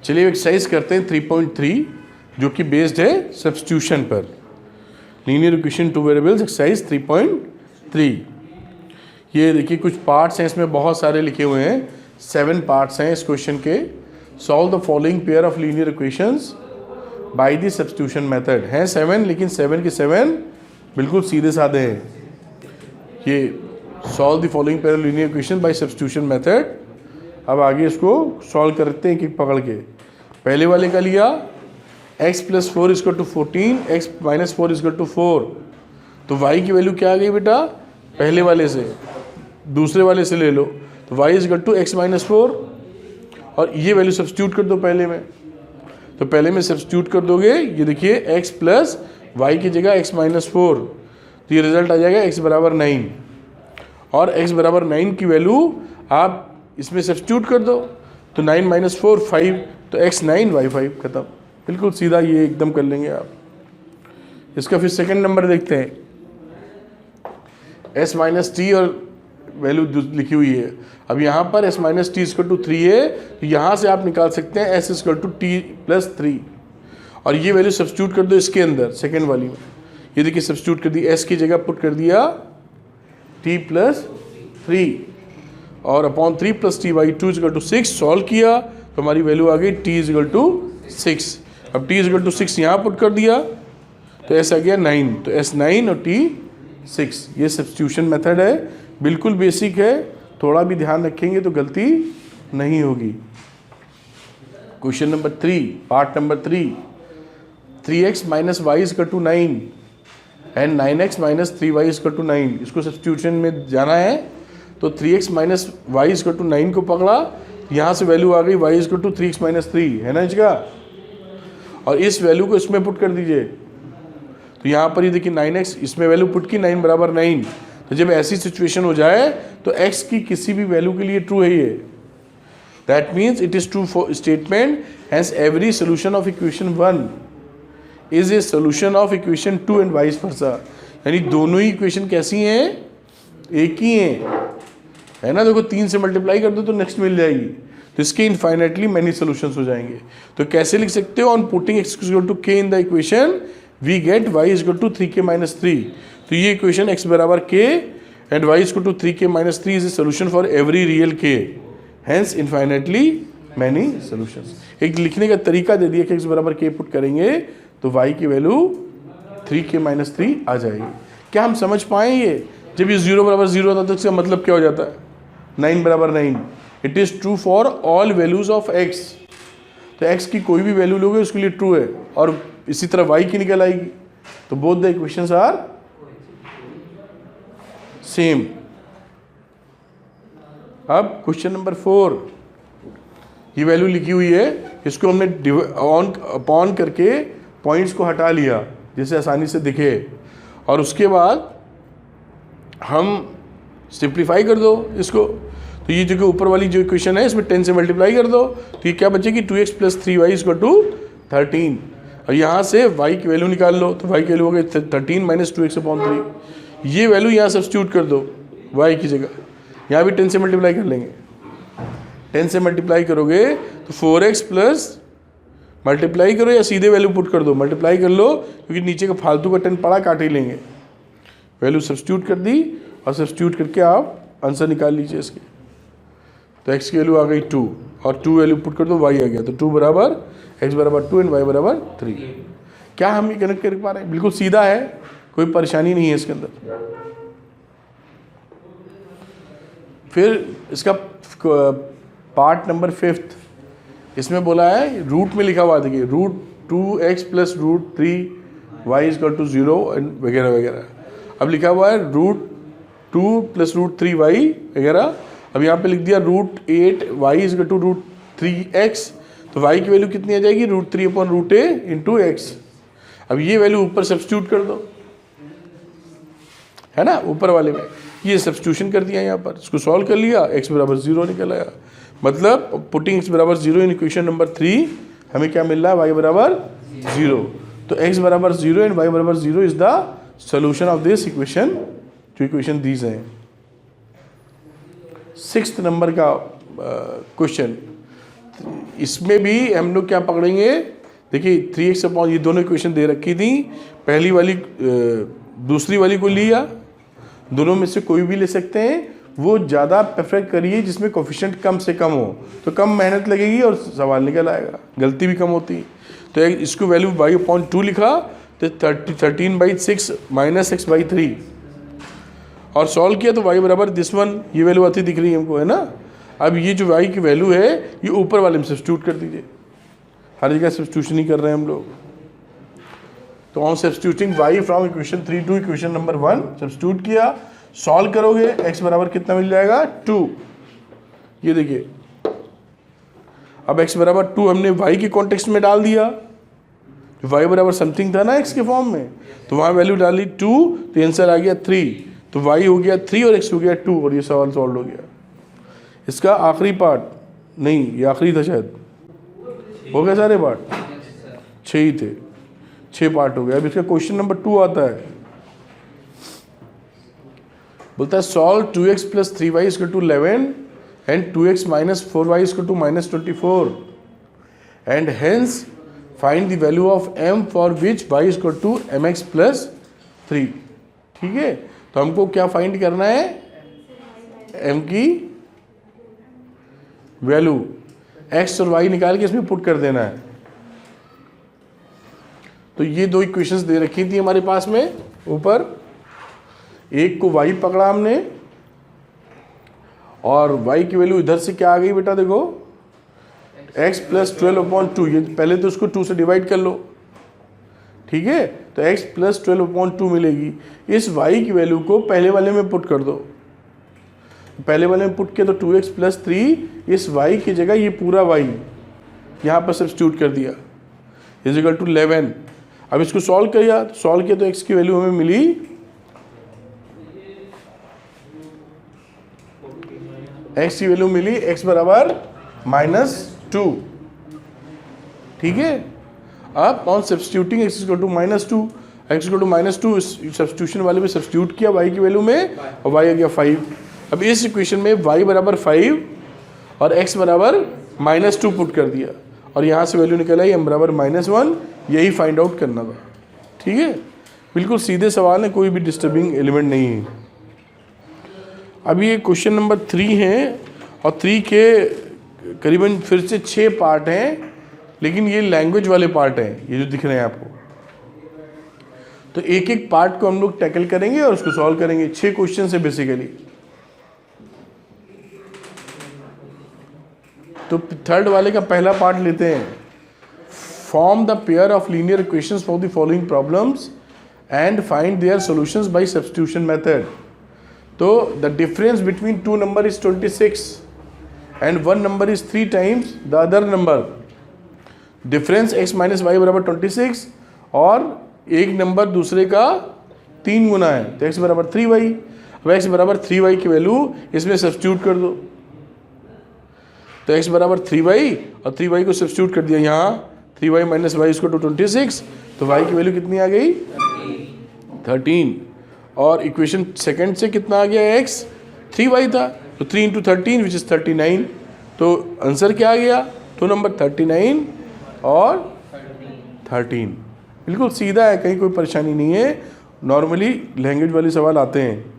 चलिए एक्सरसाइज करते हैं 3.3 जो कि बेस्ड है सब्स्टिट्यूशन पर। Linear equation two variables exercise 3.3। ये देखिए कुछ पार्ट्स हैं, इसमें बहुत सारे लिखे हुए हैं, 7 पार्ट्स हैं इस क्वेश्चन के। Solve the following pair of linear equations by the substitution method. हैं 7, लेकिन 7 के 7 बिल्कुल सीधे साधे हैं। ये solve the following pair of linear equation by substitution method. अब आगे इसको सॉल्व करते हैं एक पकड़ के। पहले वाले का लिया x + 4 = 14, x - 4 = 4। तो y की वैल्यू क्या आ गई बेटा? पहले वाले से दूसरे वाले से ले लो, तो y = x - 4 और ये वैल्यू सब्स्टिट्यूट कर दो पहले में। तो पहले में सब्स्टिट्यूट कर दोगे, ये देखिए x + y की जगह x - 4, तो ये रिजल्ट आ जाएगा x = 9। और x = 9 की वैल्यू आप इसमें सब्स्टिट्यूट कर दो, तो 9 - 4 5, तो x 9 y 5, खत्म। बिल्कुल सीधा ये एकदम कर लेंगे आप। इसका फिर सेकंड नंबर देखते हैं। s - t और वैल्यू लिखी हुई है। अब यहाँ पर s - t = 3 है, तो यहाँ से आप निकाल सकते हैं s = t + 3 और ये वैल्यू सब्स्टिट्यूट कर दो इसके अंदर सेकंड वाली में। ये देखिए सब्स्टिट्यूट कर दी, s की जगह पुट कर दिया t + 3 और अपॉन 3 + t/2 = 6। सॉल्व किया तो हमारी वैल्यू आ गई t = 6। अब t = 6 यहाँ पुट कर दिया तो s आ गया 9, तो s 9 और t 6। ये सब्स्टिट्यूशन मेथड है, बिल्कुल बेसिक है, थोड़ा भी ध्यान रखेंगे तो गलती नहीं होगी। Question number 3, part number 3। 3x - y = 9 and 9x - 3y = 9। इसको सब्स्टिट्यूशन में जाना है, तो 3x - y = 9 को पकड़ा, यहाँ से वैल्यू आ गई y = 3x - 3, है ना इसका। और इस वैल्यू को इसमें पुट कर दीजिए, तो यहाँ पर ये देखिए 9x, इसमें वैल्यू पुट की 9 = 9। तो जब ऐसी सिचुएशन हो जाए तो x की किसी भी वैल्यू के लिए ट्रू है ये। That means it is true for statement, hence every solution of equation 1 is a solution of equation 2 and vice versa. यानी दोनों ही इक्वेशन कैसी हैं? एक ही हैं, है ना। देखो 3 से मल्टीप्लाई कर दो तो नेक्स्ट मिल जाएगी, तो इसके इनफाइनाइटली मैनी सॉल्यूशंस हो जाएंगे। तो कैसे लिख सकते हो? On putting x = k in the equation we get y = 3k - 3। तो ये equation x = k and y = 3k - 3 is a solution for every real k, hence infinitely many solutions. एक लिखने का तरीका दे दिया कि x = k पुट करेंगे तो y की वैल्यू 3k - 3 आ जाएगी। क्या हम समझ पाए ये? जब ये 0 = 0 होता है तो इसका मतलब क्या हो जाता है? 9 = 9। It is true for all values of x। तो x की कोई भी वैल्यू लोगे उसके लिए ट्रू है, और इसी तरह y की निकल आएगी। तो both the equations are same. अब क्वेश्चन नंबर 4, ये वैल्यू लिखी हुई है, इसको हमने अपॉन करके पॉइंट्स को हटा लिया जिससे आसानी से दिखे, और उसके बाद हम सिंप्लीफाई कर दो इसको। तो ये जो ऊपर वाली जो इक्वेशन है इसमें 10 से मल्टीप्लाई कर दो, तो ये क्या बचेगी? 2x + 3y = 13। और यहाँ से y की वैल्यू निकाल लो, तो y की वैल्यू हो गई 13 - 2x/3। ये वैल्यू यहाँ सब्स्टिट्यूट कर दो y की जगह, यहाँ भी 10 से मल्टीप्लाई कर लेंगे। 10 से मल्टीप्लाई करोगे तो 4x प्लस मल्टीप्लाई करो या सीधे वैल्यू पुट कर दो, मल्टीप्लाई कर लो, क्योंकि नीचे का फालतू का 10 पड़ा, काट ही लेंगे। वैल्यू सब्स्टिट्यूट कर दी और सब्स्टिट्यूट करके आप आंसर निकाल लीजिए इसके। तो x की वैल्यू आ गई 2 और 2 वैल्यू पुट कर दो, y आ गया। तो 2 = x = 2 एंड y = 3। क्या हम ये कनेक्ट कर पा रहे हैं? बिल्कुल सीधा है, कोई परेशानी नहीं है इसके अंदर। फिर इसका पार्ट नंबर 5, इसमें बोला है रूट में लिखा हुआ, देखिए √2x + √3y = 0 वगैरह वगैरह। अब लिखा हुआ है √2 + √3y वगैरह। अब यहाँ पे लिख दिया √8y = √3x, तो y की वैल्यू कितनी आ जाएगी? √3/√a × x। अब ये वैल्यू ऊपर सब्स्टिट्यूट कर दो, है ना, ऊपर वाले में ये सब्स्टिट्यूशन कर दिया यहाँ पर, इसको सॉल्व कर लिया, x = 0 निकल आया। मतलब putting x = 0 in equation number 3 हमें क्या मिल रहा है? y = 0। तो x = 0 and y = 0 is the solution of this equation, जो इक्वेशन दीज हैं। 6th नंबर का क्वेश्चन, इसमें भी हम लोग क्या पकड़ेंगे, देखिए 3x अपॉन, ये दोनों इक्वेशन दे रखी थी, पहली वाली दूसरी वाली को लिया, दोनों में से कोई भी ले सकते हैं, वो ज़्यादा प्रेफर करिए जिसमें कोफिशिएंट कम से कम हो, तो कम मेहनत लगेगी और सवाल निकल आएगा, गलती भी कम होती। तो इसको वैल्यू y/2 लिखा, तो 13/6 माइनस x/3, और सॉल्व किया तो y बराबर दिस वन, ये वैल्यू आती दिख रही है हमको, है ना। अब ये जो y की वैल्यू है ये ऊपर वाले में सब्स्टिट्यूट कर दीजिए, हर जगह सब्स्टिट्यूशन ही कर रहे हैं हम लोग। तो on substituting y from equation 3 to equation number 1, substitute किया, सॉल्व करोगे x बराबर कितना मिल जाएगा 2। ये देखिए अब x बराबर 2 हमने y के कॉन्टेक्स्ट में डाल दिया, y बराबर समथिंग था ना x के फॉर्म में, तो वहाँ वैल्यू डाली 2, तो आंसर आ गया 3, तो y हो गया 3 और x हो गया 2, और ये सवाल सॉल्व हो गया। इसका आखिरी पार्ट नहीं, ये आखिरी था शायद, हो गया सारे पार्ट, 6 ही थे, 6 पार्ट हो गए। अब इसका क्वेश्चन नंबर 2 आता है, बोलता है solve 2x + 3y = 11 and 2x - 4y = -24 and hence find the value of m for which y = mx + 3। ठीक है, तो हमको क्या फाइंड करना है, m की वैल्यू, x और y निकाल के इसमें पुट कर देना है। तो ये दो इक्वेशंस दे रखी थी हमारे पास में ऊपर, एक को y पकड़ा हमने, और y की वैल्यू इधर से क्या आ गई बेटा, देखो x + 12/2, ये पहले तो उसको 2 से डिवाइड कर लो, ठीक है, तो x + 12/2 मिलेगी। इस y की वैल्यू को पहले वाले में पुट कर दो, पहले वाले में पुट किया तो 2x + 3, इस y की जगह ये पूरा y यहाँ पर सब्स्टिट्यूट कर दिया, = 11। अब इसको सॉल्व किया, तो x की वैल्यू हमें मिली, x की वैल्यू मिली x बराबर -2। ठीक है, अब on substituting x = -2, x = -2 substitution वाले में सब्स्टिट्यूट किया y की वैल्यू में, और y आ गया 5। अब इस इक्वेशन में y बराबर 5 और x बराबर -2 पुट कर दिया, और यहाँ से वैल्यू निकल आई m बराबर -1, यही फाइंड आउट करना था। ठीक है, बिल्कुल सीधे सवाल है, कोई भी डिस्टर्बिंग एलिमेंट नहीं है। अभी ये क्वेश्चन नंबर 3 है, और 3 के करीबन फिर से 6 पार्ट हैं, लेकिन ये लैंग्वेज वाले पार्ट हैं, ये जो दिख रहे हैं आपको। तो एक एक पार्ट को हम लोग टैकल करेंगे और उसको सॉल्व करेंगे। 6 क्वेश्चन है बेसिकली। तो थर्ड वाले का पहला पार्ट लेते हैं, form the pair of linear equations for the following problems and find their solutions by substitution method. तो the difference between 2 number is 26 and 1 number is 3 times the other number. Difference x - y बराबर 26 और एक number दूसरे का 3 गुना है, तो x बराबर 3y। अब x बराबर 3y की वैल्यू इसमें सब्स्टिट्यूट कर दो, तो x बराबर 3y और 3y को सब्स्टिट्यूट कर दिया यहाँ, 3y - y = 26, तो y की वैल्यू कितनी आ गई 13। और इक्वेशन सेकंड से कितना आ गया x, 3y था, तो 3 × 13 विच इज़ 39, तो आंसर क्या आ गया, 2 नंबर 39 और 13। बिल्कुल सीधा है, कहीं कोई परेशानी नहीं है, नॉर्मली लैंग्वेज वाले सवाल आते हैं।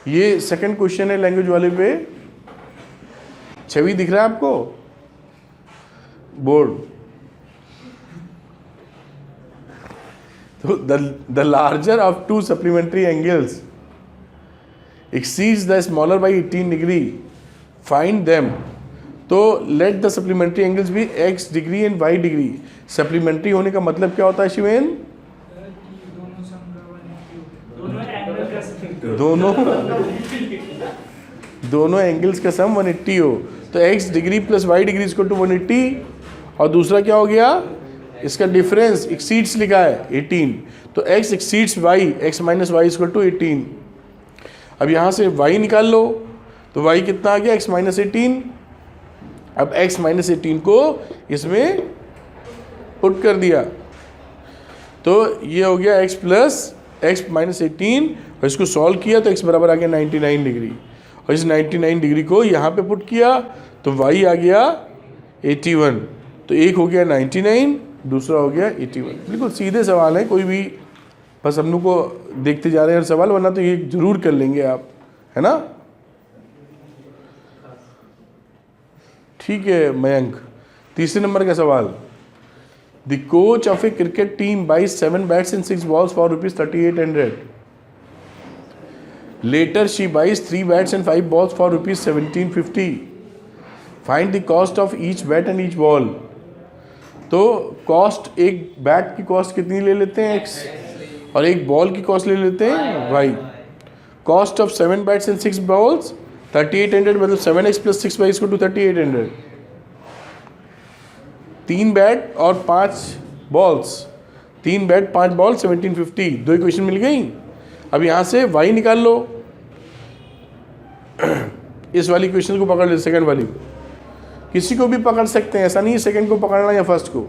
ये सेकंड क्वेश्चन है लैंग्वेज वाले पे, छवि दिख रहा है आपको बोर्ड। तो the larger of 2 supplementary angles exceeds the smaller by 18 degree, find them। तो लेट द सप्लीमेंट्री एंगल्स भी x degree and y degree. Supplementary होने का मतलब क्या होता है शिवेन, दोनों एंगल्स का सम 180 हो, तो x डिग्री + y डिग्री = 180, और दूसरा क्या हो गया, इसका डिफरेंस एक्सीड्स लिखा है 18, तो x exceeds y, x - y = 18। अब यहाँ से y निकाल लो, तो y कितना आ गया, x - 18। अब x - 18 को इसमें पुट कर दिया, तो ये हो गया x + x - 18, और इसको सॉल्व किया तो x बराबर आ गया 99 डिग्री, और इस 99 डिग्री को यहाँ पे पुट किया तो y आ गया 81। तो एक हो गया 99, दूसरा हो गया 81। बिल्कुल सीधे सवाल है, कोई भी बस हम लोग को देखते जा रहे हैं हर सवाल, वरना तो ये जरूर कर लेंगे आप, है ना। ठीक है मयंक, तीसरे नंबर का सवाल। The coach of a cricket team buys 7 bats and 6 balls for ₹3800। Later she buys 3 bats and 5 balls for ₹1750। Find the cost of each bat and each ball. तो कॉस्ट, एक बैट की कॉस्ट कितनी ले लेते हैं x, और एक ball की कॉस्ट ले लेते हैं y। Cost of 7 bats and 6 balls 3800, मतलब 7x + 6y = 3800। 3 बैट और 5 बॉल्स, 3 बैट 5 बॉल 1750, 2 इक्वेशन मिल गई। अब यहाँ से y निकाल लो। इस वाली इक्वेशन को पकड़ ले, सेकंड वाली को, किसी को भी पकड़ सकते हैं, ऐसा नहीं है सेकंड को पकड़ना या फर्स्ट को,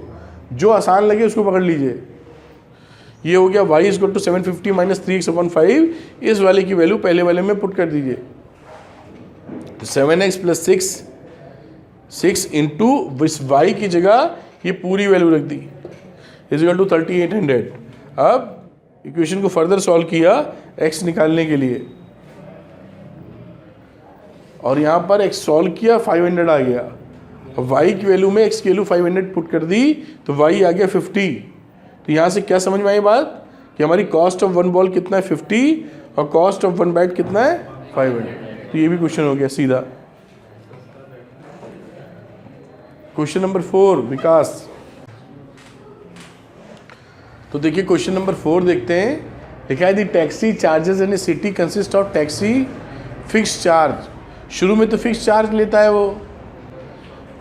जो आसान लगे उसको पकड़ लीजिए। ये हो गया y = 750 - 3x/5। इस वाले की वैल्यू पहले वाले में पुट कर दीजिए, तो 7x + 6 इंटू इस y की जगह ये पूरी वैल्यू रख दी = 3800। अब इक्वेशन को फर्दर सॉल्व किया x निकालने के लिए, और यहाँ पर x सॉल्व किया 500 आ गया। अब y की वैल्यू में x की वैल्यू 500 पुट कर दी तो y आ गया 50। तो यहाँ से क्या समझ में आई बात कि हमारी कॉस्ट ऑफ 1 बॉल कितना है 50 और कॉस्ट ऑफ 1 बैट कितना है 500। तो ये भी क्वेश्चन हो गया सीधा। क्वेश्चन नंबर 4 विकास। तो देखिए क्वेश्चन नंबर 4 देखते हैं। लिखा है the taxi charges in a city consist of taxi fix charge. शुरू में तो फिक्स चार्ज लेता है वो,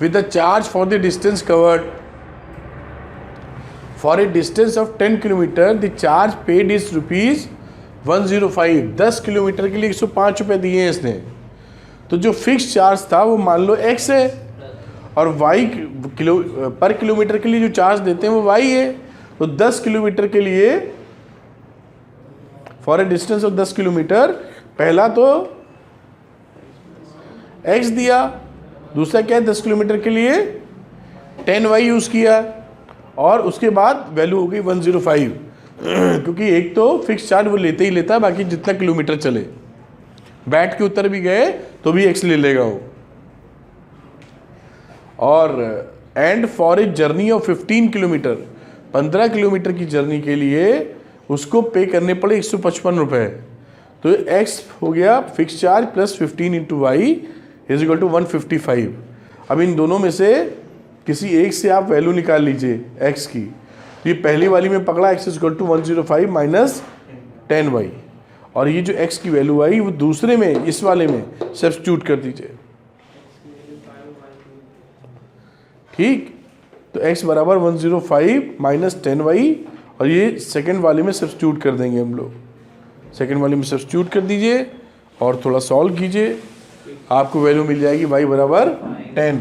with the charge for the distance covered. For a distance of 10 kilometre the charge paid is ₹105। 10 kilometre के लिए 105 रुपये दिए हैं इसने। तो जो फिक्स चार्ज था वो मान लो x है, और y पर किलोमीटर के लिए जो चार्ज देते हैं वो y है। तो 10 किलोमीटर के लिए, for a distance of 10 kilometre, पहला तो x दिया, दूसरा क्या है 10 किलोमीटर के लिए 10y यूज़ किया, और उसके बाद वैल्यू हो गई 105। क्योंकि एक तो फिक्स चार्ज वो लेते ही लेता है, बाकी जितना किलोमीटर चले, बैठ के उतर भी गए तो भी x ले लेगा वो। और and for a journey of 15 kilometre, 15 kilometre की जर्नी के लिए उसको पे करने पड़े 155 रुपये। तो x हो गया फिक्स चार्ज प्लस 15 × y = 155। अब इन दोनों में से किसी एक से आप वैल्यू निकाल लीजिए x की। तो ये पहली वाली में पकड़ा x = 105 - 10y, और ये जो x की वैल्यू आई वो दूसरे में, इस वाले में सब्स्टिट्यूट कर दीजिए। ठीक, तो x बराबर 105 - 10y, और ये सेकंड वाले में सब्स्टिट्यूट कर देंगे हम लोग। सेकंड वाले में सब्स्टिट्यूट कर दीजिए और थोड़ा सॉल्व कीजिए, आपको वैल्यू मिल जाएगी y बराबर 10,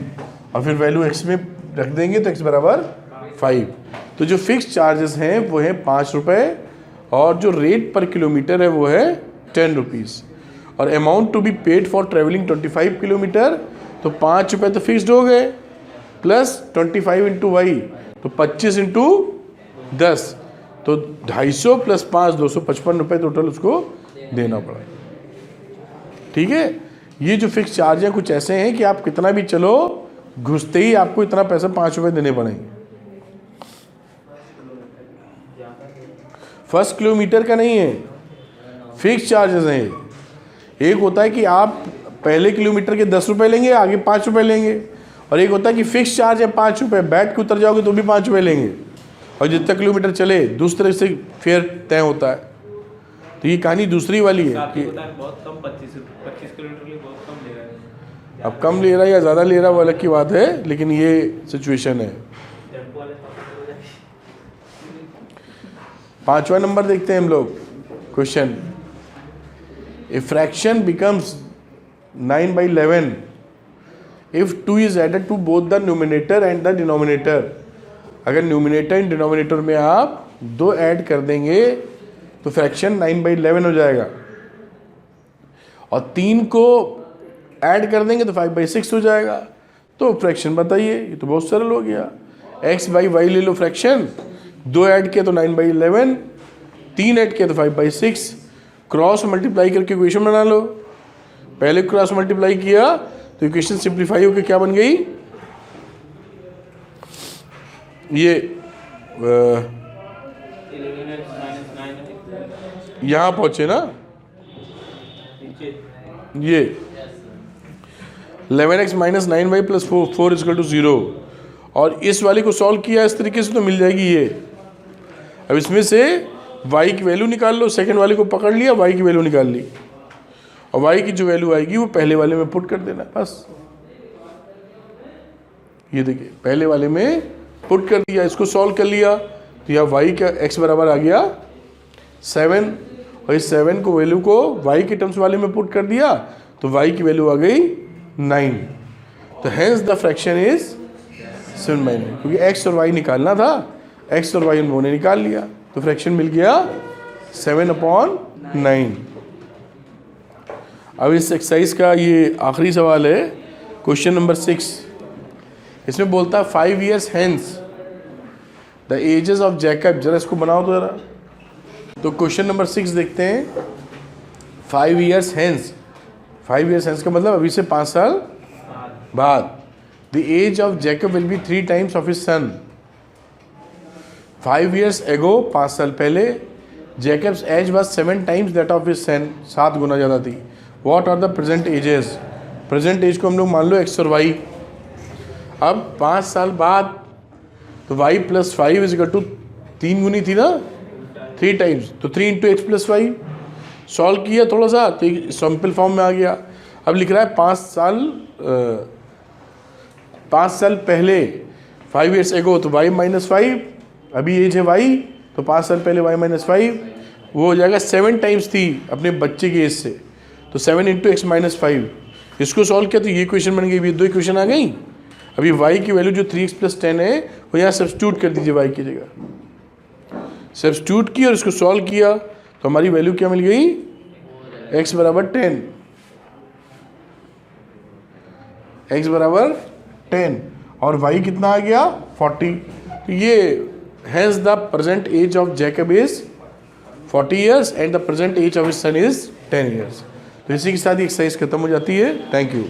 और फिर वैल्यू x में रख देंगे तो x बराबर 5। तो जो फिक्स चार्जेस हैं वो है 5 रुपये, और जो रेट पर किलोमीटर है वो है 10 रुपीज़, और amount to be paid for travelling 25 kilometre. तो 5 रुपये तो फिक्स्ड हो गए, प्लस 25 × y, तो 25 × 10, तो 250 प्लस 5 255 रुपये टोटल उसको देना पड़ा। ठीक है, ये जो फिक्स चार्ज है कुछ ऐसे हैं कि आप कितना भी चलो, घुसते ही आपको इतना पैसा 5 रुपये देने पड़ेंगे। फर्स्ट किलोमीटर का नहीं है, फिक्स चार्जेस हैं। एक होता है कि आप पहले किलोमीटर के 10 रुपये लेंगे, आगे 5 रुपये लेंगे, और एक होता है कि फिक्स चार्ज है 5 रुपये, बैठ के उतर जाओगे तो भी 5 रुपये लेंगे, और जितना किलोमीटर चले दूसरे से फेयर तय होता है। तो ये कहानी दूसरी वाली है कि बहुत कम 25 किलोमीटर के लिए बहुत कम ले रहा है। अब कम ले रहा है या ज़्यादा ले रहा है वो अलग की बात है, लेकिन ये सिचुएशन है। 5वां नंबर देखते हैं हम लोग। Question, a fraction becomes 9/11 if 2 is added to both the numerator and the denominator। अगर न्यूमिनेटर एंड डिनोमिनेटर में आप 2 ऐड कर देंगे तो फ्रैक्शन 9/11 हो जाएगा, और 3 को ऐड कर देंगे तो 5/6 हो जाएगा। तो फ्रैक्शन बताइए, ये तो बहुत सरल हो गया। x/y ले लो फ्रैक्शन, 2 ऐड किया तो 9/11, 3 ऐड किया तो 5/6, क्रॉस मल्टीप्लाई करके इक्वेशन बना लो। पहले क्रॉस मल्टीप्लाई किया तो इक्वेशन सिंप्लीफाई होकर क्या बन गई, ये 11x माइनस 9 यहाँ पहुंचे ना, नीचे ये 11x minus 9y plus 4 is equal to 0, और इस वाले को सॉल्व किया इस तरीके से तो मिल जाएगी ये। अब इसमें से y की वैल्यू निकाल लो, सेकंड वाले को पकड़ लिया, y की वैल्यू निकाल ली, और y की जो वैल्यू आएगी वो पहले वाले में पुट कर देना बस। ये देखिए पहले वाले में पुट कर दिया, इसको सॉल्व कर लिया तो यहाँ y का x बराबर आ गया 7, और इस 7 को वैल्यू को y के टर्म्स वाले में पुट कर दिया तो y की वैल्यू आ गई 9। तो हेंस द फ्रैक्शन इज 7/9, क्योंकि x और y निकालना था, x और y उन्होंने निकाल लिया तो फ्रैक्शन मिल गया 7/9। अब इस एक्सरसाइज का ये आखिरी सवाल है, क्वेश्चन नंबर 6। इसमें बोलता है 5 years hence the ages of Jacob, जरा इसको बनाओ तो जरा। तो क्वेश्चन नंबर 6 देखते हैं। 5 years hence, 5 years hence का मतलब अभी से 5 साल बाद, the age of Jacob will be 3 times of his son. 5 years ago, 5 साल पहले, Jacob's age was 7 times that of his son, 7 गुना ज़्यादा थी। What are the present ages, present age को हम लोग मान लो x और y। अब 5 साल बाद तो y plus 5 is equal to 3 गुनी थी ना, 3 times, तो 3 × x प्लस 5 सॉल्व किया थोड़ा सा तो सिंपल फॉर्म में आ गया। अब लिख रहा है 5 साल पहले, 5 years ago, तो y माइनस 5, अभी एज है y, तो 5 साल पहले y माइनस 5 वो हो जाएगा 7 times थी अपने बच्चे की एज से, तो 7 × x माइनस 5। इसको सॉल्व किया तो ये इक्वेशन बन गई, ये 2 इक्वेशन आ गई। अभी y की वैल्यू जो 3x + 10 है वो यहाँ सब्स्टिट्यूट कर दीजिए y की जगह, सब्स्टिट्यूट की और इसको सॉल्व किया तो हमारी वैल्यू क्या मिल गई, x बराबर 10, x बराबर 10 और y कितना आ गया 40। तो ये has the present age of Jacob is 40 years and the present age of his son is 10 years। तो इसी के साथ ही एक्सरसाइज खत्म हो जाती है। Thank you.